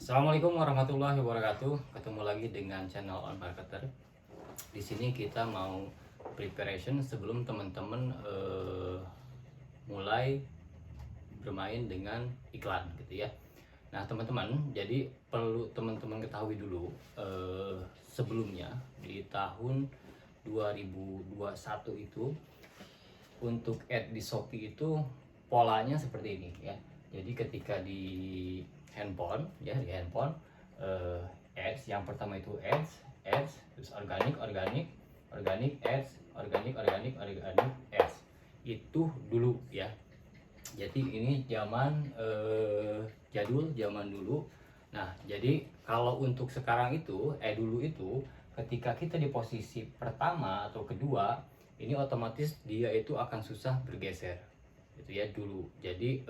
Assalamualaikum warahmatullahi wabarakatuh. Ketemu lagi dengan channel On Marketer. Di sini kita mau preparation sebelum teman-teman mulai bermain dengan iklan gitu ya. Nah, teman-teman, jadi perlu teman-teman ketahui dulu sebelumnya di tahun 2021 itu untuk ad di Shopee itu polanya seperti ini ya. Jadi ketika di handphone ya, di handphone ads yang pertama itu ads terus organik ads itu dulu ya. Jadi ini zaman jadul, zaman dulu. Nah, jadi kalau untuk sekarang itu dulu itu ketika kita di posisi pertama atau kedua, ini otomatis dia itu akan susah bergeser gitu ya dulu. Jadi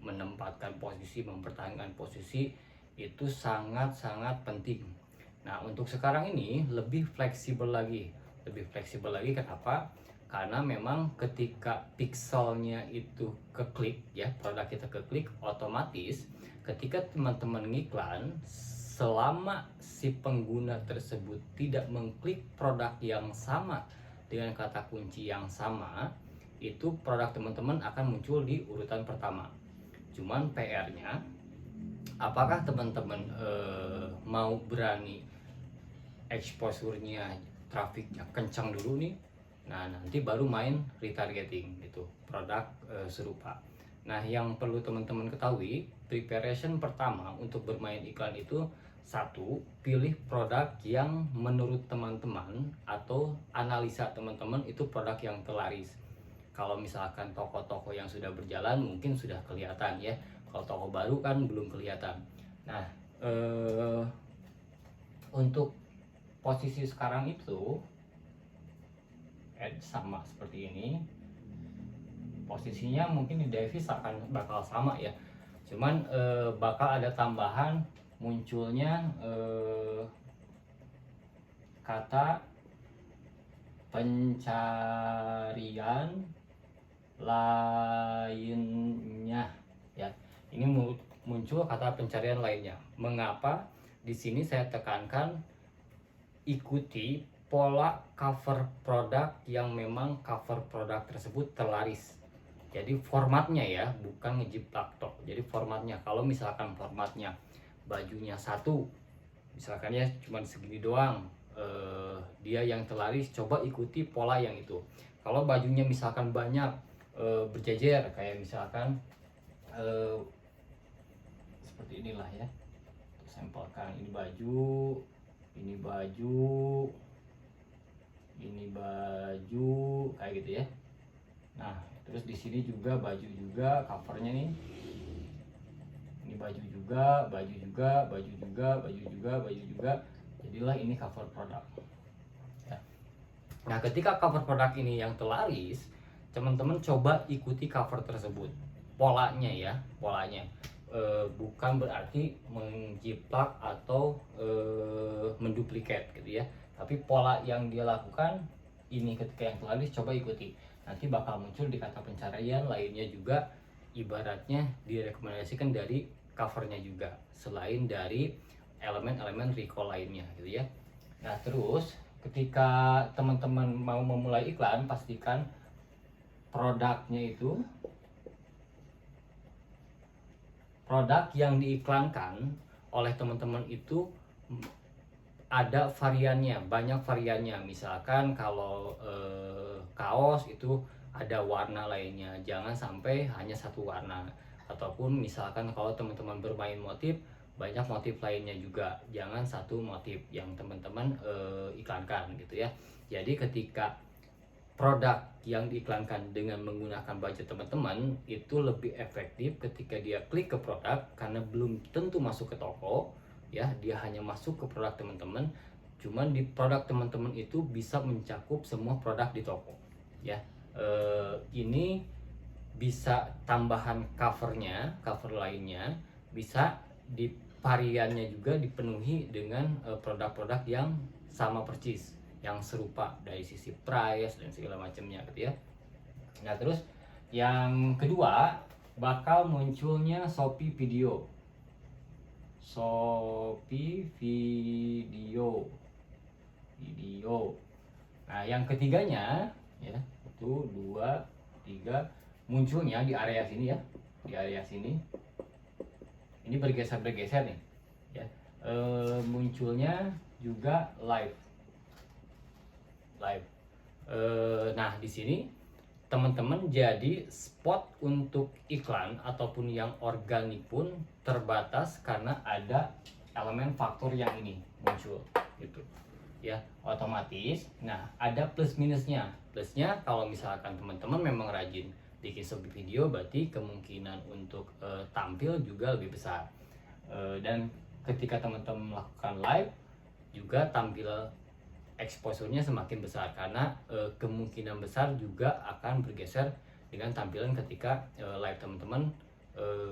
menempatkan posisi, mempertahankan posisi itu sangat-sangat penting. Nah, untuk sekarang ini lebih fleksibel lagi. Lebih fleksibel lagi kenapa? Karena memang ketika pixelnya itu keklik ya, produk kita keklik, otomatis ketika teman-teman ngiklan, selama si pengguna tersebut tidak mengklik produk yang sama dengan kata kunci yang sama, itu produk teman-teman akan muncul di urutan pertama. Cuman PR-nya, apakah teman-teman mau berani exposure-nya, trafiknya kencang dulu nih? Nah, nanti baru main retargeting gitu, produk serupa. Nah, yang perlu teman-teman ketahui, preparation pertama untuk bermain iklan itu satu, pilih produk yang menurut teman-teman atau analisa teman-teman itu produk yang terlaris. Kalau misalkan toko-toko yang sudah berjalan mungkin sudah kelihatan ya. Kalau toko baru kan belum kelihatan. Nah, untuk posisi sekarang itu sama seperti ini, posisinya mungkin di Davis bakal sama ya, cuman bakal ada tambahan munculnya kata pencarian lainnya ya. Ini muncul kata pencarian lainnya. Mengapa di sini saya tekankan ikuti pola cover produk yang memang cover produk tersebut terlaris. Jadi formatnya ya, bukan ngejiplak tok. Jadi formatnya, kalau misalkan formatnya bajunya satu, misalkan ya cuma segini doang, dia yang terlaris, coba ikuti pola yang itu. Kalau bajunya misalkan banyak berjejer, kayak misalkan seperti inilah ya, sampelkan ini baju, ini baju, ini baju, kayak gitu ya. Nah, terus di sini juga baju juga, covernya nih. Ini baju juga, baju juga, baju juga, baju juga, baju juga. Jadilah ini cover produk. Ya. Nah, ketika cover produk ini yang terlaris, teman-teman coba ikuti cover tersebut. Polanya ya, polanya. Bukan berarti menjiplak atau menduplikat gitu ya. Tapi pola yang dia lakukan ini ketika yang terlaris coba ikuti. Nanti bakal muncul di kata pencarian lainnya juga, ibaratnya direkomendasikan dari covernya juga, selain dari elemen-elemen recall lainnya gitu ya. Nah, terus ketika teman-teman mau memulai iklan, pastikan produknya itu, produk yang diiklankan oleh teman-teman itu ada variannya, banyak variannya. Misalkan kalau kaos itu ada warna lainnya, jangan sampai hanya satu warna. Ataupun misalkan kalau teman-teman bermain motif, banyak motif lainnya juga, jangan satu motif yang teman-teman iklankan gitu ya. Jadi ketika produk yang diiklankan dengan menggunakan budget teman-teman itu lebih efektif ketika dia klik ke produk, karena belum tentu masuk ke toko ya, dia hanya masuk ke produk teman-teman. Cuman di produk teman-teman itu bisa mencakup semua produk di toko ya. Ini bisa tambahan covernya, cover lainnya bisa di variannya juga dipenuhi dengan produk-produk yang sama persis, yang serupa dari sisi price dan segala macamnya gitu ya. Nah, terus yang kedua bakal munculnya Shopee Video. Shopee video. Nah, yang ketiganya ya, 1, 2, 3 munculnya di area sini ya. Di area sini. Ini bergeser-bergeser nih ya. Munculnya juga live. Nah, di sini teman-teman jadi spot untuk iklan ataupun yang organik pun terbatas karena ada elemen faktor yang ini muncul gitu ya, otomatis. Nah, ada plus minusnya. Plusnya kalau misalkan teman-teman memang rajin bikin Shopee video, berarti kemungkinan untuk tampil juga lebih besar. Dan ketika teman-teman melakukan live juga tampil exposure-nya semakin besar karena kemungkinan besar juga akan bergeser dengan tampilan ketika live teman-teman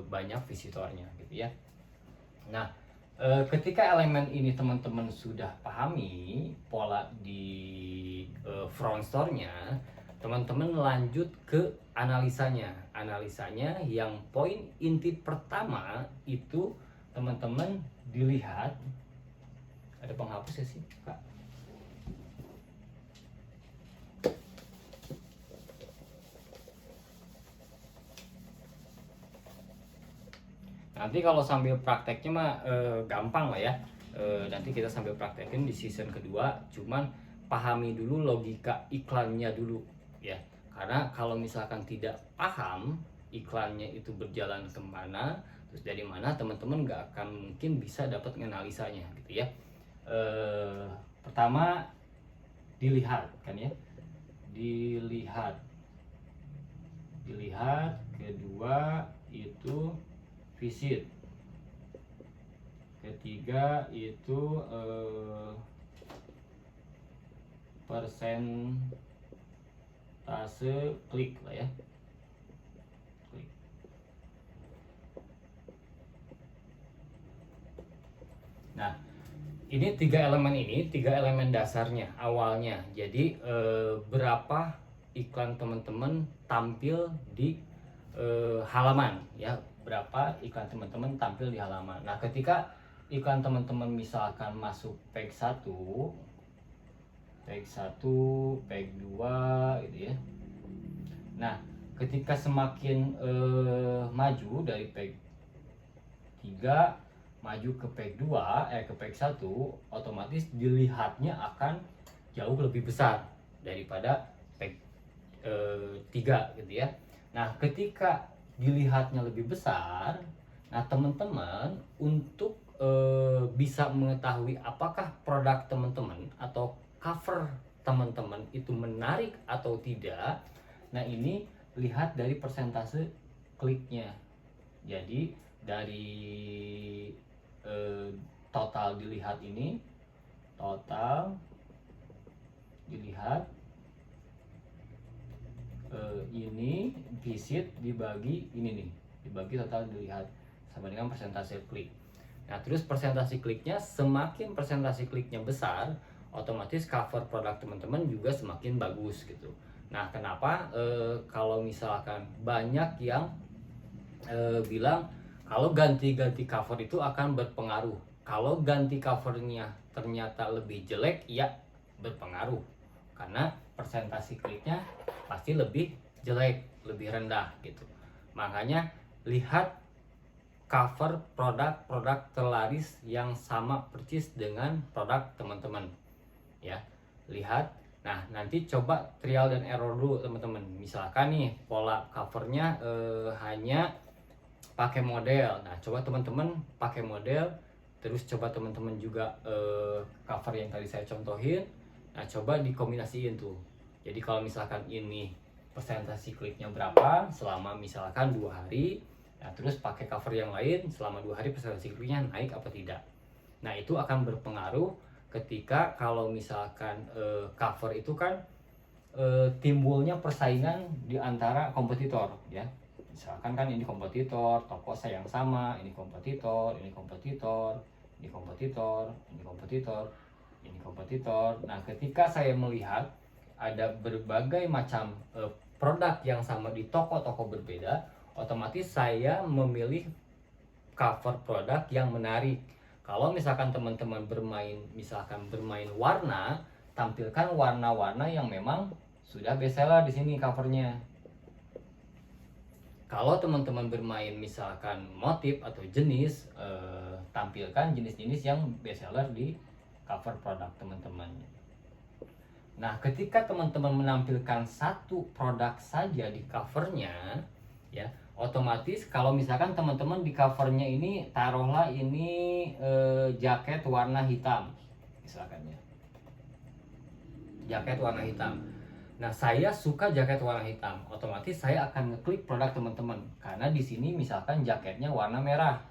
banyak visitornya gitu ya. Nah, ketika elemen ini teman-teman sudah pahami pola di front store-nya, teman-teman lanjut ke analisanya. Analisanya yang poin inti pertama itu teman-teman dilihat, ada penghapus ya sih Kak? Nanti kalau sambil prakteknya mah gampang lah ya. Nanti kita sambil praktekin di season kedua. Cuman pahami dulu logika iklannya dulu ya. Karena kalau misalkan tidak paham iklannya itu berjalan kemana, terus dari mana, teman-teman nggak akan mungkin bisa dapat analisanya gitu ya. Pertama dilihat kan ya. Dilihat. Kedua itu visit, ketiga itu persentase klik lah ya, klik. Nah, ini tiga elemen dasarnya awalnya. Jadi berapa iklan teman-teman tampil di halaman ya, berapa iklan teman-teman tampil di halaman. Nah, ketika iklan teman-teman misalkan masuk page 1, page 2 gitu ya. Nah, ketika semakin maju dari page 3 maju ke page 2 ke page 1, otomatis dilihatnya akan jauh lebih besar daripada page 3 gitu ya. Nah, ketika dilihatnya lebih besar, nah teman-teman untuk bisa mengetahui apakah produk teman-teman atau cover teman-teman itu menarik atau tidak, nah ini lihat dari persentase kliknya. Jadi dari total dilihat ini, total dilihat ini visit dibagi ini nih, dibagi total dilihat sama dengan persentase klik. Nah, terus persentase kliknya, semakin persentase kliknya besar, otomatis cover produk teman-teman juga semakin bagus gitu. Nah, kenapa kalau misalkan banyak yang bilang kalau ganti-ganti cover itu akan berpengaruh. Kalau ganti covernya ternyata lebih jelek, ya berpengaruh karena persentase kliknya pasti lebih jelek, lebih rendah gitu. Makanya lihat cover produk-produk terlaris yang sama persis dengan produk teman-teman ya. Lihat. Nah, nanti coba trial dan error dulu teman-teman. Misalkan nih pola covernya hanya pakai model. Nah, coba teman-teman pakai model, terus coba teman-teman juga cover yang tadi saya contohin. Nah, coba dikombinasiin tuh. Jadi kalau misalkan ini persentase kliknya berapa selama misalkan 2 hari, nah terus pakai cover yang lain selama 2 hari persentase kliknya naik apa tidak. Nah, itu akan berpengaruh ketika kalau misalkan cover itu kan timbulnya persaingan di antara kompetitor ya. Misalkan kan ini kompetitor, toko saya yang sama, ini kompetitor, ini kompetitor, ini kompetitor, ini kompetitor, ini kompetitor. Nah, ketika saya melihat ada berbagai macam produk yang sama di toko-toko berbeda, otomatis saya memilih cover produk yang menarik. Kalau misalkan teman-teman bermain warna, tampilkan warna-warna yang memang sudah bestseller di sini covernya. Kalau teman-teman bermain misalkan motif atau jenis, tampilkan jenis-jenis yang bestseller di cover produk teman-teman. Nah, ketika teman-teman menampilkan satu produk saja di covernya, ya, otomatis kalau misalkan teman-teman di covernya ini taruhlah ini jaket warna hitam, misalkan ya, jaket warna hitam. Nah, saya suka jaket warna hitam, otomatis saya akan ngeklik produk teman-teman karena di sini misalkan jaketnya warna merah,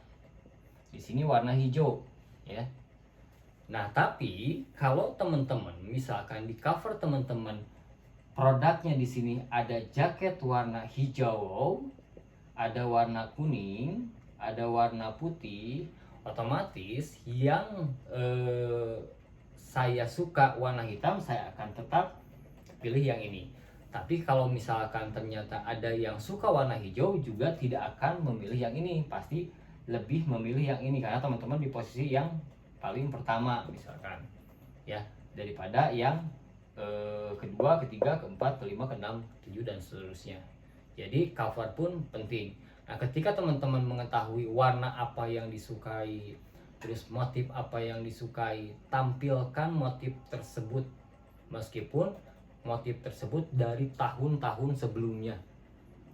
di sini warna hijau, ya. Nah, tapi kalau teman-teman misalkan di cover teman-teman produknya di sini ada jaket warna hijau, ada warna kuning, ada warna putih, otomatis yang saya suka warna hitam saya akan tetap pilih yang ini. Tapi kalau misalkan ternyata ada yang suka warna hijau juga tidak akan memilih yang ini, pasti lebih memilih yang ini karena teman-teman di posisi yang paling pertama misalkan, ya, daripada yang kedua, ketiga, keempat, kelima, keenam, ketujuh dan seterusnya. Jadi cover pun penting. Nah, ketika teman-teman mengetahui warna apa yang disukai, terus motif apa yang disukai, tampilkan motif tersebut meskipun motif tersebut dari tahun-tahun sebelumnya,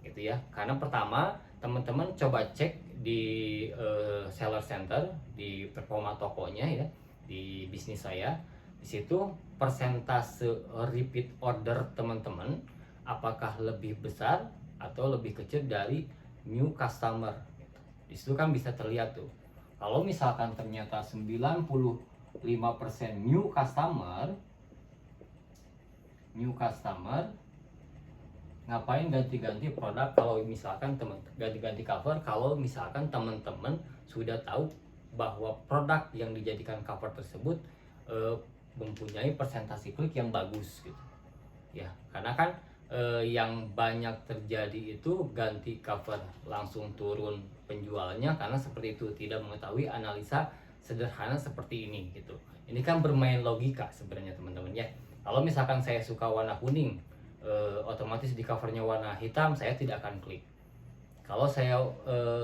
gitu ya. Karena pertama teman-teman coba cek di seller center, di performa tokonya ya, di bisnis saya. Di situ persentase repeat order teman-teman apakah lebih besar atau lebih kecil dari new customer. Di situ kan bisa terlihat tuh. Kalau misalkan ternyata 95% new customer, ngapain ganti-ganti produk kalau misalkan ganti-ganti cover kalau misalkan teman-teman sudah tahu bahwa produk yang dijadikan cover tersebut mempunyai persentase klik yang bagus gitu ya. Karena kan yang banyak terjadi itu ganti cover langsung turun penjualannya karena seperti itu, tidak mengetahui analisa sederhana seperti ini gitu. Ini kan bermain logika sebenarnya teman-teman ya. Kalau misalkan saya suka warna kuning, otomatis di covernya warna hitam saya tidak akan klik. Kalau saya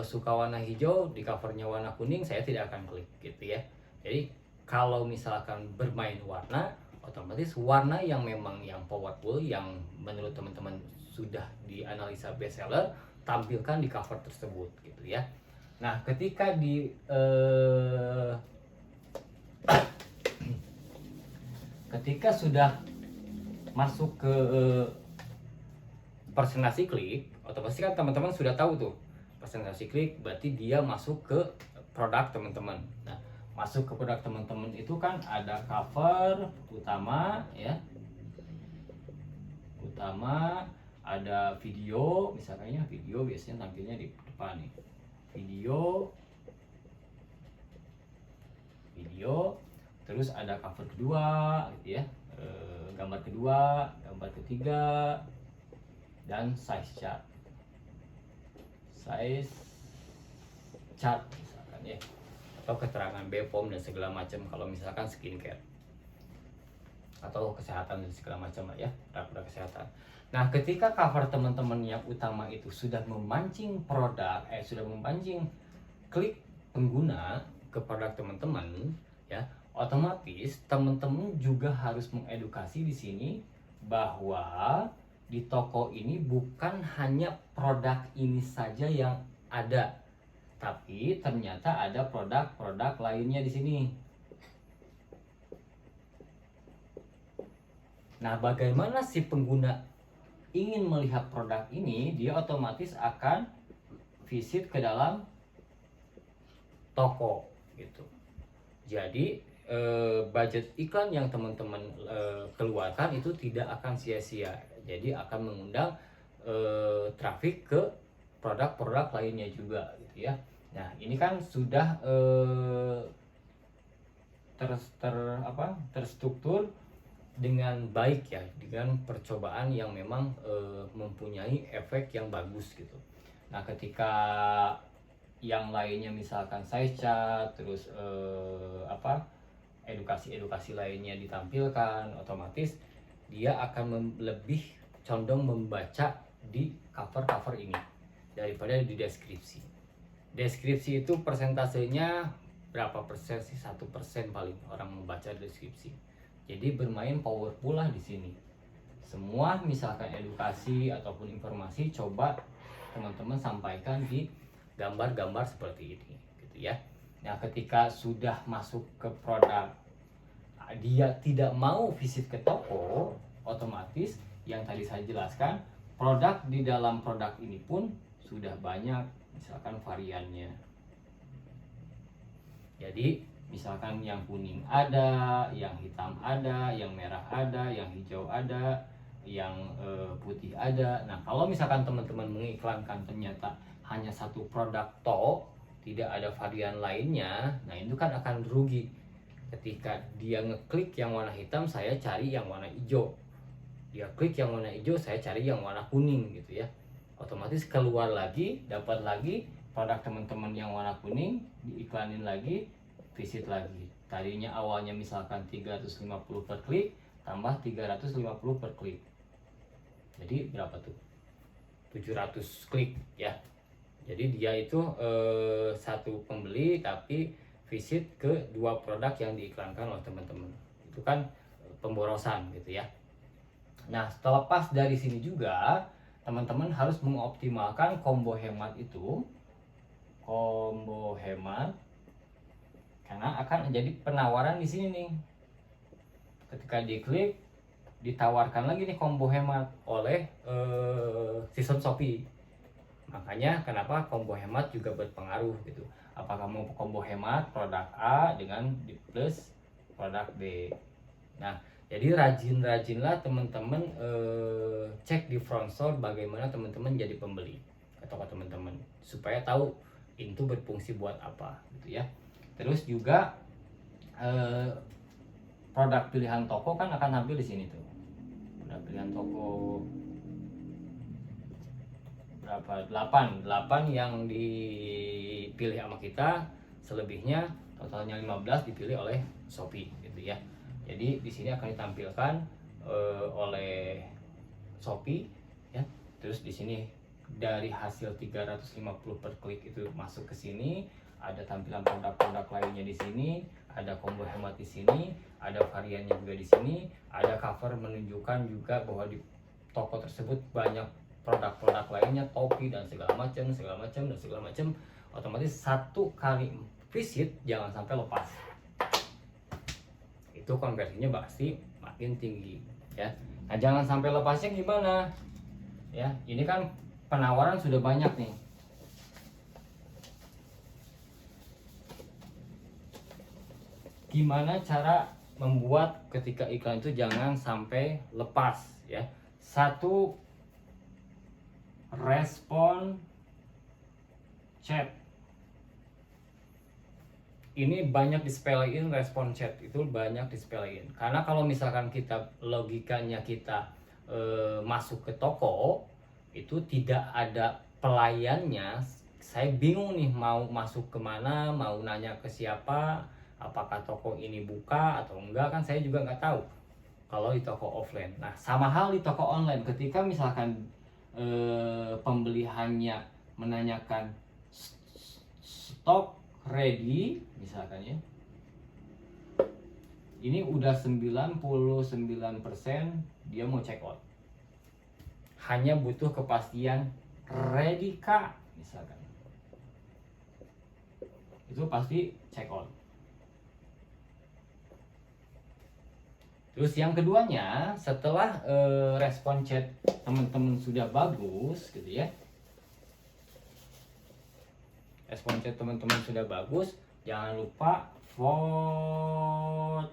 suka warna hijau, di covernya warna kuning saya tidak akan klik gitu ya. Jadi kalau misalkan bermain warna, otomatis warna yang memang yang powerful, yang menurut teman-teman sudah dianalisa bestseller, tampilkan di cover tersebut gitu ya. Nah, ketika ketika sudah masuk ke presentasi klik, otomatis kan teman-teman sudah tahu tuh presentasi klik berarti dia masuk ke produk teman-teman. Nah, masuk ke produk teman-teman itu kan ada cover utama ya, ada video, misalnya video biasanya tampilnya di depan nih, video, terus ada cover kedua gitu ya, gambar kedua, gambar ketiga, dan size chart misalkan ya, atau keterangan BPOM dan segala macam kalau misalkan skincare atau kesehatan dan segala macam lah ya, produk kesehatan. Nah, ketika cover teman-teman yang utama itu sudah memancing sudah memancing klik pengguna ke produk teman-teman ya, otomatis teman-teman juga harus mengedukasi di sini bahwa di toko ini bukan hanya produk ini saja yang ada, tapi ternyata ada produk-produk lainnya di sini. Nah, bagaimana si pengguna ingin melihat produk ini? Dia otomatis akan visit ke dalam toko gitu. Jadi budget iklan yang teman-teman keluarkan itu tidak akan sia-sia. Jadi akan mengundang traffic ke produk-produk lainnya juga gitu ya. Nah, ini kan sudah terstruktur dengan baik ya, dengan percobaan yang memang mempunyai efek yang bagus gitu. Nah, ketika yang lainnya misalkan size chart, terus edukasi lainnya ditampilkan, otomatis dia akan lebih condong membaca di cover ini daripada di deskripsi. Deskripsi itu persentasenya berapa persen sih? 1% paling orang membaca deskripsi. Jadi bermain powerful lah di sini. Semua misalkan edukasi ataupun informasi, coba teman-teman sampaikan di gambar-gambar seperti ini gitu ya. Nah, ketika sudah masuk ke produk, dia tidak mau visit ke toko, otomatis yang tadi saya jelaskan, produk di dalam produk ini pun sudah banyak misalkan variannya. Jadi misalkan yang kuning ada, yang hitam ada, yang merah ada, yang hijau ada, yang putih ada. Nah, kalau misalkan teman-teman mengiklankan ternyata hanya satu produk tidak ada varian lainnya, nah itu kan akan rugi. Ketika dia ngeklik yang warna hitam, saya cari yang warna hijau. Dia klik yang warna hijau, saya cari yang warna kuning gitu ya. Otomatis keluar lagi, dapat lagi produk teman-teman yang warna kuning, diiklanin lagi, visit lagi. Tadinya awalnya misalkan 350 per klik, tambah 350 per klik. Jadi berapa tuh? 700 klik ya. Jadi dia itu satu pembeli tapi visit ke 2 produk yang diiklankan oleh teman-teman. Itu kan pemborosan gitu ya. Nah, terlepas dari sini juga teman-teman harus mengoptimalkan combo hemat itu. Combo hemat karena akan jadi penawaran di sini nih. Ketika diklik ditawarkan lagi nih combo hemat oleh sistem Shopee. Makanya kenapa combo hemat juga berpengaruh gitu. Apakah mau combo hemat produk A dengan plus produk B. Nah, jadi rajin-rajinlah teman-teman cek di front store bagaimana teman-teman jadi pembeli ke toko teman-teman supaya tahu itu berfungsi buat apa gitu ya. Terus juga produk pilihan toko kan akan tampil di sini tuh. Produk pilihan toko berapa? 8 yang dipilih sama kita, selebihnya totalnya 15 dipilih oleh Shopee gitu ya. Jadi di sini akan ditampilkan oleh Shopee ya. Terus di sini dari hasil 350 per klik itu masuk ke sini, ada tampilan produk-produk lainnya di sini, ada combo hemat di sini, ada variannya juga di sini, ada cover menunjukkan juga bahwa di toko tersebut banyak produk-produk lainnya, topi dan segala macam. Otomatis satu kali visit jangan sampai lepas. Itu konversinya pasti makin tinggi ya. Nah, jangan sampai lepasnya gimana? Ya, ini kan penawaran sudah banyak nih. Gimana cara membuat ketika iklan itu jangan sampai lepas ya? Satu, respon chat. Ini banyak disepelein, respon chat itu banyak disepelein. Karena kalau misalkan kita logikanya kita masuk ke toko itu tidak ada pelayannya, saya bingung nih mau masuk kemana, mau nanya ke siapa, apakah toko ini buka atau enggak, kan saya juga nggak tahu kalau di toko offline. Nah, sama hal di toko online, ketika misalkan pembeli hanya menanyakan stok ready misalkan ya, ini udah 99% dia mau check out, hanya butuh kepastian ready kah misalkan, itu pasti check out. Terus yang keduanya, setelah respon chat teman-teman sudah bagus gitu ya, respon chat teman-teman sudah bagus, jangan lupa voucher.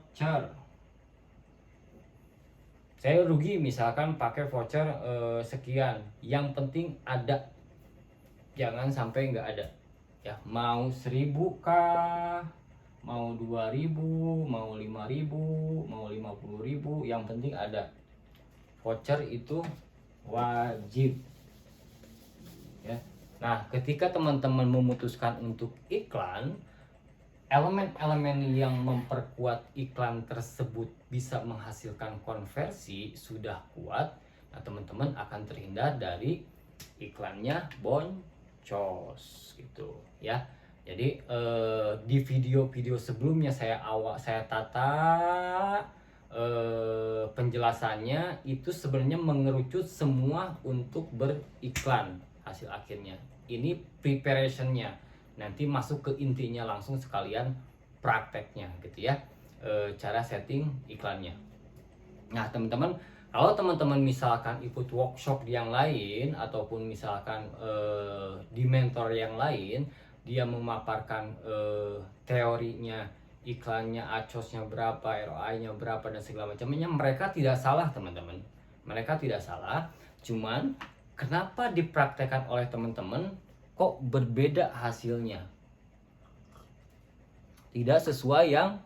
Saya rugi misalkan pakai voucher sekian, yang penting ada, jangan sampai nggak ada ya. Mau 1.000 kah, mau 2.000, mau 5.000, mau 50.000, yang penting ada. Voucher itu wajib ya. Nah, ketika teman-teman memutuskan untuk iklan, elemen-elemen yang memperkuat iklan tersebut bisa menghasilkan konversi sudah kuat. Nah, teman-teman akan terhindar dari iklannya boncos gitu ya. Jadi di video-video sebelumnya saya tata penjelasannya itu sebenarnya mengerucut semua untuk beriklan hasil akhirnya. Ini preparationnya, nanti masuk ke intinya langsung sekalian prakteknya gitu ya, cara setting iklannya. Nah teman-teman, kalau teman-teman misalkan ikut workshop yang lain ataupun misalkan di mentor yang lain, dia memaparkan teorinya iklannya, acosnya berapa, ROI-nya berapa dan segala macamnya, mereka tidak salah teman-teman. Mereka tidak salah, cuman kenapa dipraktekkan oleh teman-teman kok berbeda hasilnya? Tidak sesuai yang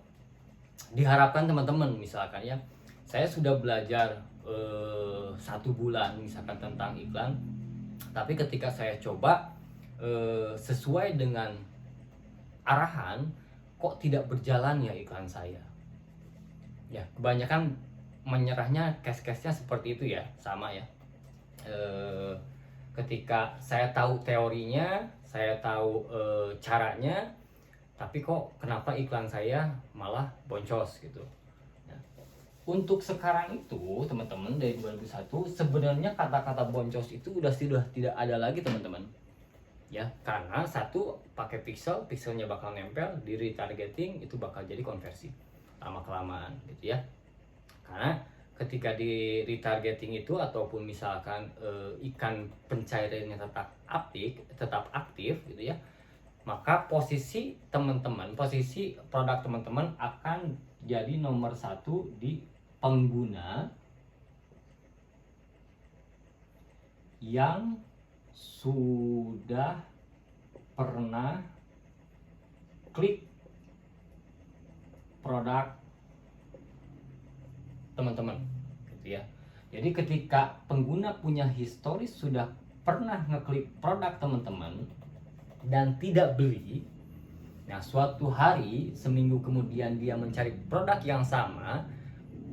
diharapkan teman-teman. Misalkan ya, saya sudah belajar 1 bulan misalkan tentang iklan, tapi ketika saya coba sesuai dengan arahan, kok tidak berjalan ya iklan saya. Ya, kebanyakan menyerahnya case-case-nya seperti itu ya, sama ya. Ketika saya tahu teorinya, saya tahu caranya, tapi kok kenapa iklan saya malah boncos gitu. Nah, untuk sekarang itu teman-teman dari 2001 sebenarnya kata-kata boncos itu sudah tidak ada lagi teman-teman. Ya, karena satu pakai pikselnya bakal nempel di retargeting, itu bakal jadi konversi lama kelamaan gitu ya. Karena ketika di retargeting itu ataupun misalkan ikan pencairannya tetap aktif gitu ya, maka posisi teman-teman, posisi produk teman-teman akan jadi nomor 1 di pengguna yang sudah pernah klik produk teman-teman gitu ya. Jadi ketika pengguna punya historis sudah pernah ngeklik produk teman-teman dan tidak beli, nah suatu hari seminggu kemudian dia mencari produk yang sama,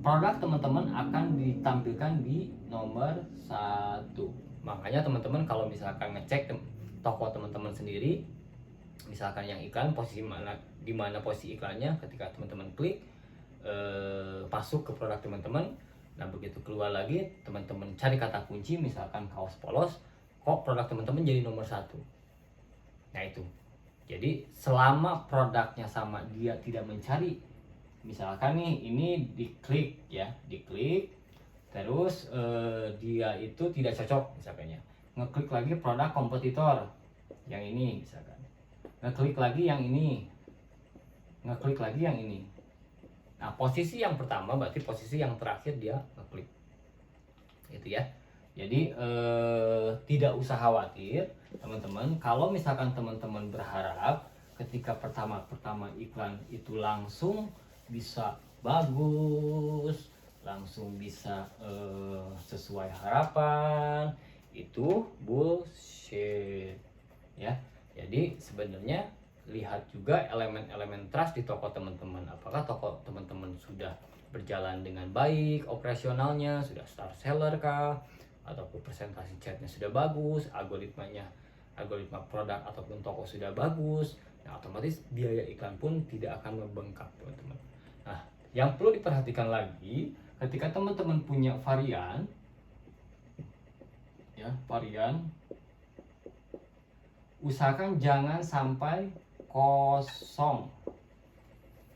produk teman-teman akan ditampilkan di nomor 1. Makanya teman-teman kalau misalkan ngecek toko teman-teman sendiri, misalkan yang iklan posisi mana, di mana posisi iklannya, ketika teman-teman klik masuk ke produk teman-teman, nah begitu keluar lagi teman-teman cari kata kunci misalkan kaos polos, kok produk teman-teman jadi nomor 1. Nah itu, jadi selama produknya sama, dia tidak mencari, misalkan nih ini diklik ya, diklik terus dia itu tidak cocok misalkannya, ngeklik lagi produk kompetitor yang ini misalkan, ngeklik lagi yang ini, ngeklik lagi yang ini. Nah posisi yang pertama berarti posisi yang terakhir dia ngeklik gitu ya. Jadi tidak usah khawatir teman-teman, kalau misalkan teman-teman berharap ketika pertama iklan itu langsung bisa bagus, langsung bisa sesuai harapan, itu bullshit ya. Jadi sebenarnya lihat juga elemen-elemen trust di toko teman-teman. Apakah toko teman-teman sudah berjalan dengan baik operasionalnya, sudah star seller kah, ataupun presentasi chatnya sudah bagus, algoritma produk ataupun toko sudah bagus, nah otomatis biaya iklan pun tidak akan membengkak teman-teman. Nah yang perlu diperhatikan lagi ketika teman-teman punya varian ya, varian, usahakan jangan sampai kosong.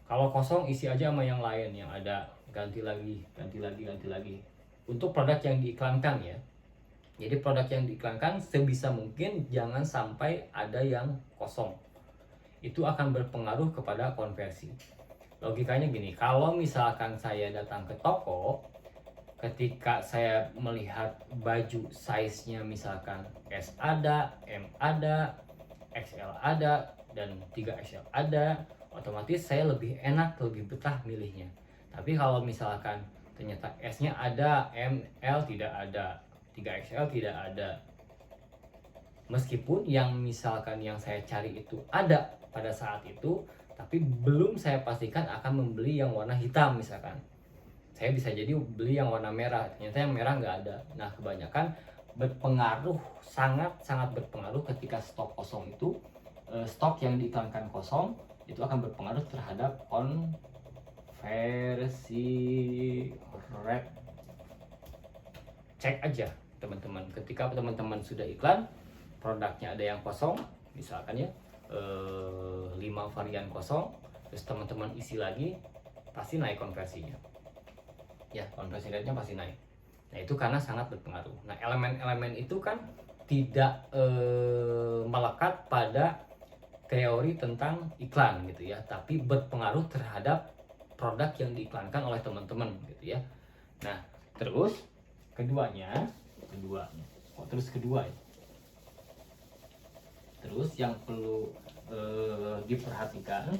Kalau kosong isi aja sama yang lain, yang ada ganti lagi untuk produk yang diiklankan ya. Jadi produk yang diiklankan sebisa mungkin jangan sampai ada yang kosong. Itu akan berpengaruh kepada konversi. Logikanya gini, kalau misalkan saya datang ke toko, ketika saya melihat baju size-nya misalkan S ada, M ada, XL ada, dan 3XL ada, otomatis saya lebih enak, lebih betah milihnya. Tapi kalau misalkan ternyata S-nya ada, M, L tidak ada, 3XL tidak ada, Meskipun yang misalkan yang saya cari itu ada pada saat itu, tapi belum saya pastikan akan membeli yang warna hitam misalkan. Saya bisa jadi beli yang warna merah, ternyata yang merah nggak ada. Nah, kebanyakan berpengaruh, sangat berpengaruh ketika stok kosong itu, stok yang diiklankan kosong itu akan berpengaruh terhadap konversi rate. Cek aja teman-teman, ketika teman-teman sudah iklan produknya ada yang kosong misalkan ya, 5 varian kosong, terus teman-teman isi lagi, pasti naik konversinya ya, konversi rate-nya pasti naik. Nah, itu karena sangat berpengaruh. Nah, elemen-elemen itu kan tidak melekat pada teori tentang iklan gitu ya, tapi berpengaruh terhadap produk yang diiklankan oleh teman-teman gitu ya. Nah, terus keduanya kedua ya. Terus yang perlu diperhatikan,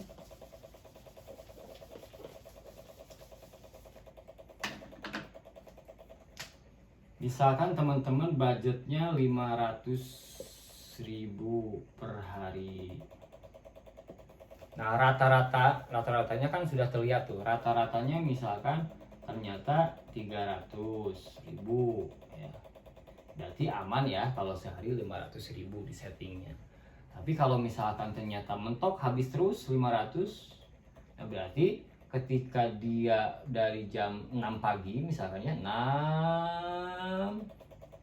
misalkan teman-teman budgetnya 500.000 per hari. Nah, rata-ratanya kan sudah terlihat tuh. Rata-ratanya misalkan ternyata 300.000 ya. Berarti aman ya kalau sehari 500.000 di settingnya. Tapi kalau misalkan ternyata mentok habis terus 500, nah berarti ketika dia dari jam 6 pagi misalkan ya, 6,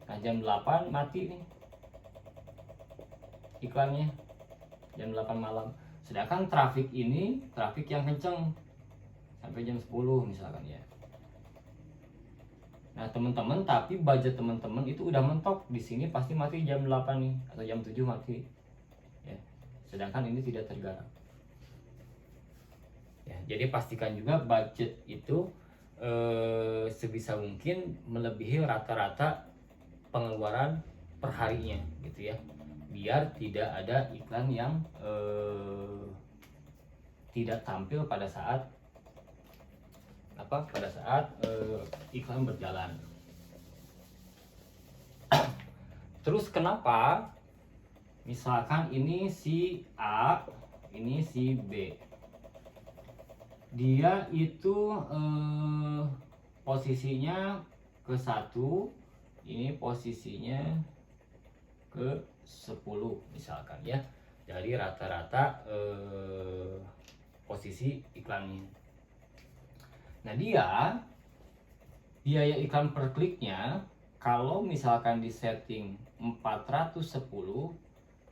nah jam 8 mati nih iklannya, jam 8 malam. Sedangkan traffic ini traffic yang kenceng sampai jam 10 misalkan ya. Nah, teman-teman, tapi budget teman-teman itu udah mentok, di sini pasti mati jam 8 nih atau jam 7 mati. Ya. Sedangkan ini tidak tergarap. Ya, jadi pastikan juga budget itu sebisa mungkin melebihi rata-rata pengeluaran perharinya gitu ya. Biar tidak ada iklan yang tidak tampil pada saat iklan berjalan. Terus kenapa misalkan ini si A, ini si B, dia itu posisinya ke 1, ini posisinya ke 10 misalkan ya, dari rata-rata posisi iklannya. Nah, biaya iklan per kliknya kalau misalkan di setting 410,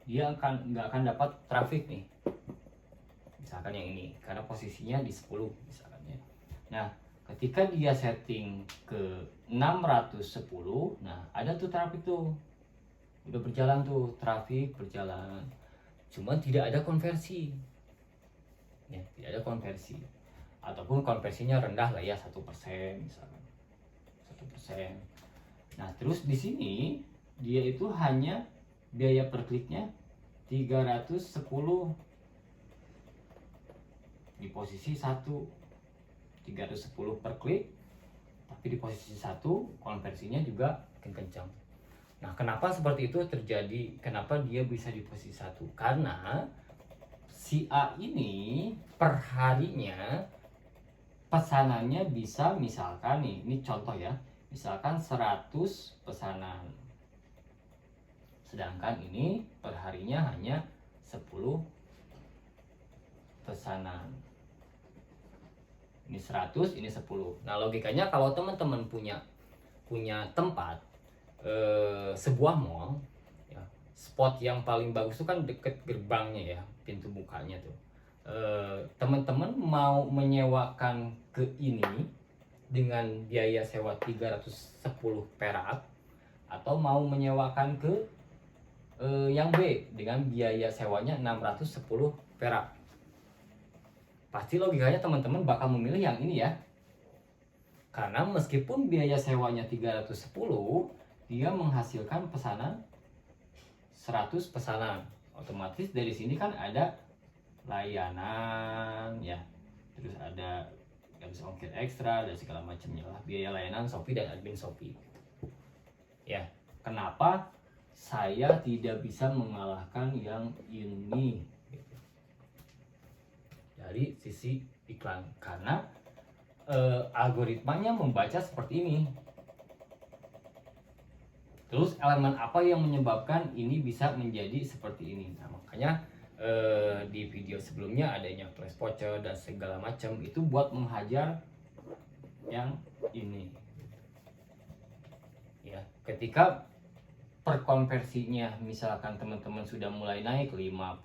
dia nggak akan dapat traffic nih. Misalkan yang ini, karena posisinya di 10 misalkan ya. Nah, ketika dia setting ke 610, nah ada tuh traffic tuh. Udah berjalan tuh, traffic berjalan. Cuman tidak ada konversi. Ya, tidak ada konversi. Ataupun konversinya rendah lah ya, 1% misalkan. 1%. Nah, terus di sini dia itu hanya biaya per kliknya 310 di posisi 1, 310 per klik, tapi di posisi 1 konversinya juga makin kencang. Nah, kenapa seperti itu terjadi? Kenapa dia bisa di posisi 1? Karena si A ini per harinya pesanannya bisa, misalkan nih, ini contoh ya, misalkan 100 pesanan. Sedangkan ini perharinya hanya 10 pesanan. Ini 100, ini 10. Nah, logikanya kalau teman-teman punya tempat, sebuah mall ya, spot yang paling bagus itu kan deket gerbangnya ya, pintu bukanya tuh. Teman-teman mau menyewakan ke ini dengan biaya sewa 310 perak, atau mau menyewakan ke yang B dengan biaya sewanya 610 perak, pasti logikanya teman-teman bakal memilih yang ini ya. Karena meskipun biaya sewanya 310, dia menghasilkan pesanan 100 pesanan. Otomatis dari sini kan ada layanan ya, terus ada garis ongkir ekstra dan segala macamnya lah, biaya layanan Shopee dan admin Shopee ya. Kenapa saya tidak bisa mengalahkan yang ini gitu. Dari sisi iklan, karena algoritmanya membaca seperti ini. Terus elemen apa yang menyebabkan ini bisa menjadi seperti ini? Nah, makanya di video sebelumnya adanya flash voucher dan segala macam itu buat menghajar yang ini. Ya, ketika perkonversinya misalkan teman-teman sudah mulai naik 50,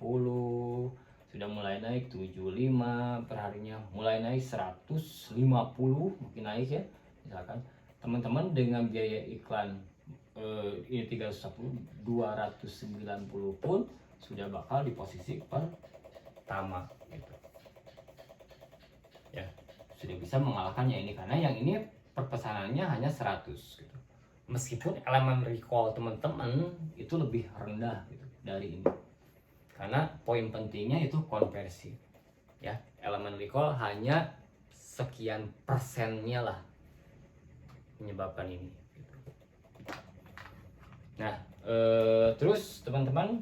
sudah mulai naik 75 perharinya, mulai naik 150 mungkin naik ya, misalkan teman-teman dengan biaya iklan ini 310 290 pun sudah bakal di posisi pertama gitu ya, sudah bisa mengalahkannya ini, karena yang ini perpesanannya hanya 100 gitu. Meskipun elemen recall teman-teman itu lebih rendah gitu dari ini, karena poin pentingnya itu konversi ya. Elemen recall hanya sekian persennya lah menyebabkan ini gitu. Nah terus teman-teman,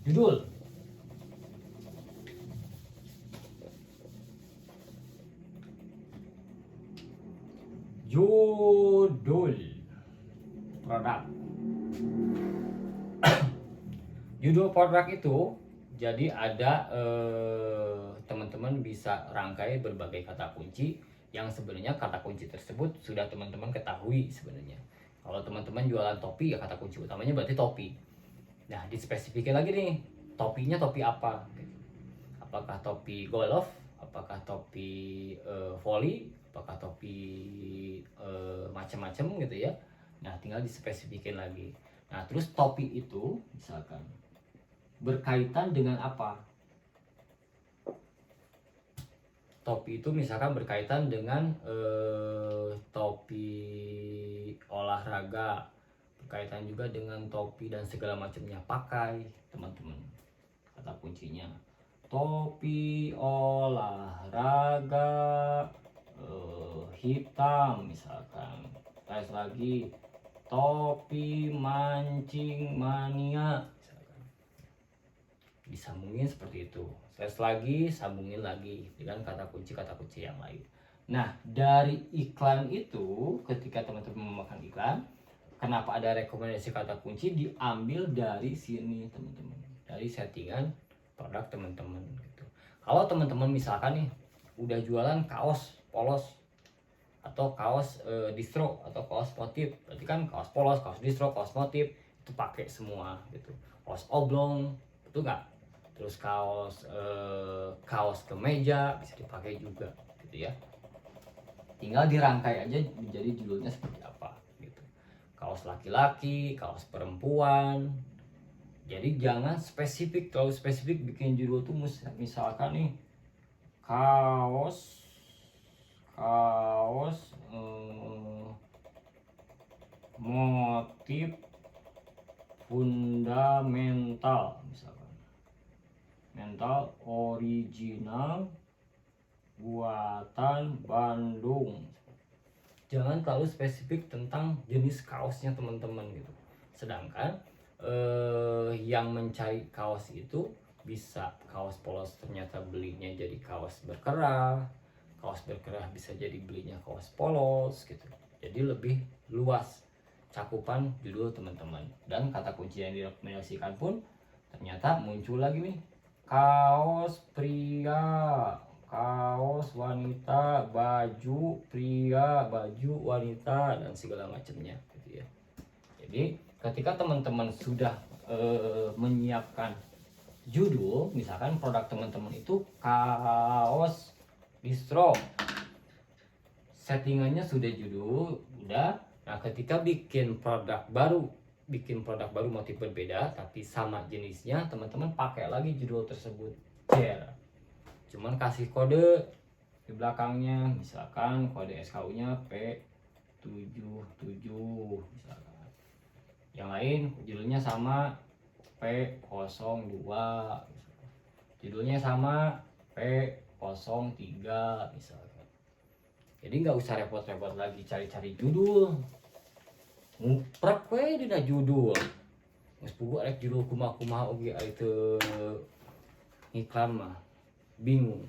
judul produk. Judul produk itu jadi ada teman-teman bisa rangkai berbagai kata kunci yang sebenarnya kata kunci tersebut sudah teman-teman ketahui sebenarnya. Kalau teman-teman jualan topi ya kata kunci utamanya berarti topi. Nah, dispesifikin lagi nih, topinya topi apa? Apakah topi golf? Apakah topi volley? Apakah topi macam-macam gitu ya? Nah, tinggal dispesifikin lagi. Nah, terus topi itu misalkan berkaitan dengan apa? Topi itu misalkan berkaitan dengan topi olahraga, berkaitan juga dengan topi dan segala macamnya, pakai teman-teman. Kata kuncinya topi olahraga hitam misalkan. Tes lagi topi mancing mania misalkan. Disambungin seperti itu. Tes lagi, sambungin lagi dengan kata kunci yang lain. Nah, dari iklan itu, ketika teman-teman memakan iklan, kenapa ada rekomendasi kata kunci diambil dari sini teman-teman, dari settingan produk teman-teman gitu. Kalau teman-teman misalkan nih udah jualan kaos polos atau kaos distro atau kaos motif, berarti kan kaos polos, kaos distro, kaos motif itu pakai semua gitu. Kaos oblong itu enggak, terus kaos kemeja bisa dipakai juga gitu ya. Tinggal dirangkai aja menjadi judulnya seperti apa gitu. Kaos laki-laki, kaos perempuan. Jadi jangan spesifik, terlalu spesifik bikin judul tuh misalkan nih kaos motif fundamental misalkan, mental original buatan Bandung. Jangan terlalu spesifik tentang jenis kaosnya teman-teman gitu. Sedangkan yang mencari kaos itu bisa kaos polos ternyata belinya jadi kaos berkerah, kaos berkerah bisa jadi belinya kaos polos gitu. Jadi lebih luas cakupan judul teman-teman, dan kata kunci yang direkomendasikan pun ternyata muncul lagi nih, kaos pria, kaos wanita, baju pria, baju wanita, dan segala macamnya gitu ya. Jadi ketika teman-teman sudah menyiapkan judul, misalkan produk teman-teman itu kaos distro, settingannya sudah judul, udah. Nah, ketika bikin produk baru motif berbeda tapi sama jenisnya, teman-teman pakai lagi judul tersebut. Cuman kasih kode di belakangnya, misalkan kode SKU-nya P77 misalkan. Yang lain judulnya sama P02 misalkan. Judulnya sama P03 misalkan. Jadi nggak usah repot-repot lagi cari-cari judul. Nguprek we dina judul. geus puguh rek judul kumaha-kumaha oge ari teu ngiklan mah bingung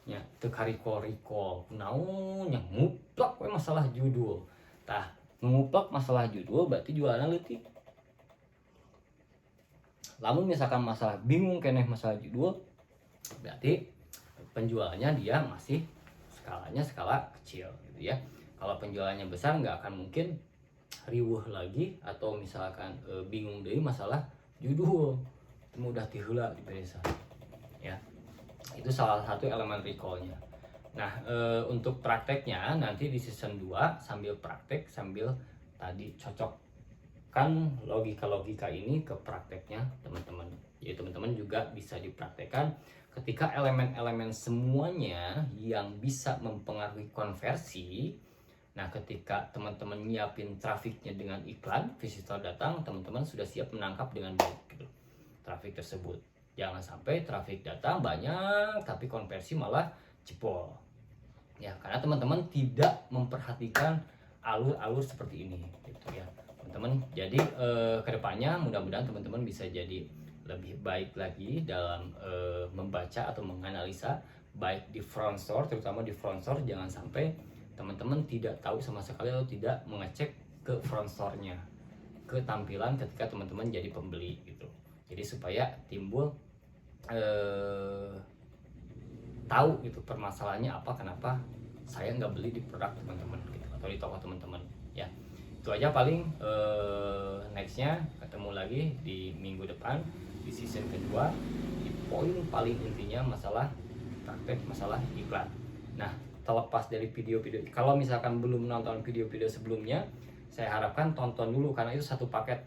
nya teu karikol-rikol naon nya nguplak we masalah judul. Tah nguplak masalah judul berarti jualanna leutik. Lamun misalkan masalah bingung keneh masalah judul, berarti penjualannya dia masih skala kecil gitu ya. Kalau penjualannya besar nggak akan mungkin riweuh lagi atau misalkan bingung deui masalah judul. Mudah tiheula di pedesa. Ya. Itu salah satu elemen recall-nya. Nah, untuk prakteknya nanti di season 2 sambil praktek sambil tadi cocok kan logika-logika ini ke prakteknya teman-teman. Jadi teman-teman juga bisa dipraktekkan ketika elemen-elemen semuanya yang bisa mempengaruhi konversi. Nah, ketika teman-teman nyiapin trafiknya dengan iklan, visitor datang, teman-teman sudah siap menangkap dengan baik gitu, trafik tersebut. Jangan sampai trafik datang banyak tapi konversi malah jebol. Ya, karena teman-teman tidak memperhatikan alur-alur seperti ini gitu ya. Teman-teman, jadi kedepannya mudah-mudahan teman-teman bisa jadi lebih baik lagi dalam membaca atau menganalisa baik di front store, terutama di front store jangan sampai teman-teman tidak tahu sama sekali atau tidak mengecek ke front store-nya, ke tampilan ketika teman-teman jadi pembeli gitu. Jadi supaya timbul tahu gitu permasalahannya apa, kenapa saya nggak beli di produk teman-teman gitu, atau di toko teman-teman ya. Itu aja paling. Nextnya ketemu lagi di minggu depan di season kedua di poin paling intinya masalah praktek masalah iklan. Nah, terlepas dari video-video, kalau misalkan belum nonton video-video sebelumnya, saya harapkan tonton dulu karena itu satu paket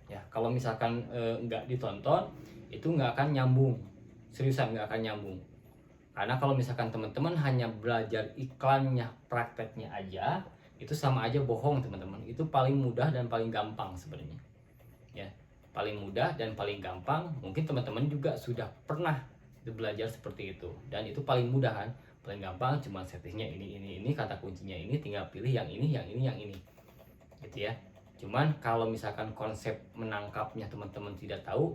ya. Kalau misalkan nggak ditonton itu nggak akan nyambung, seriusan nggak akan nyambung. Karena kalau misalkan teman-teman hanya belajar iklannya, prakteknya aja, itu sama aja bohong teman-teman. Itu paling mudah dan paling gampang sebenarnya ya, paling mudah dan paling gampang. Mungkin teman-teman juga sudah pernah belajar seperti itu, dan itu paling mudah kan, paling gampang cuma settingnya ini, kata kuncinya ini, tinggal pilih yang ini gitu ya. Cuman kalau misalkan konsep menangkapnya teman-teman tidak tahu,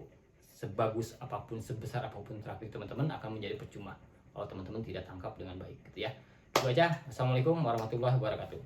sebagus apapun, sebesar apapun trafik teman-teman akan menjadi percuma kalau teman-teman tidak tangkap dengan baik gitu ya. Itu aja. Assalamualaikum warahmatullahi wabarakatuh.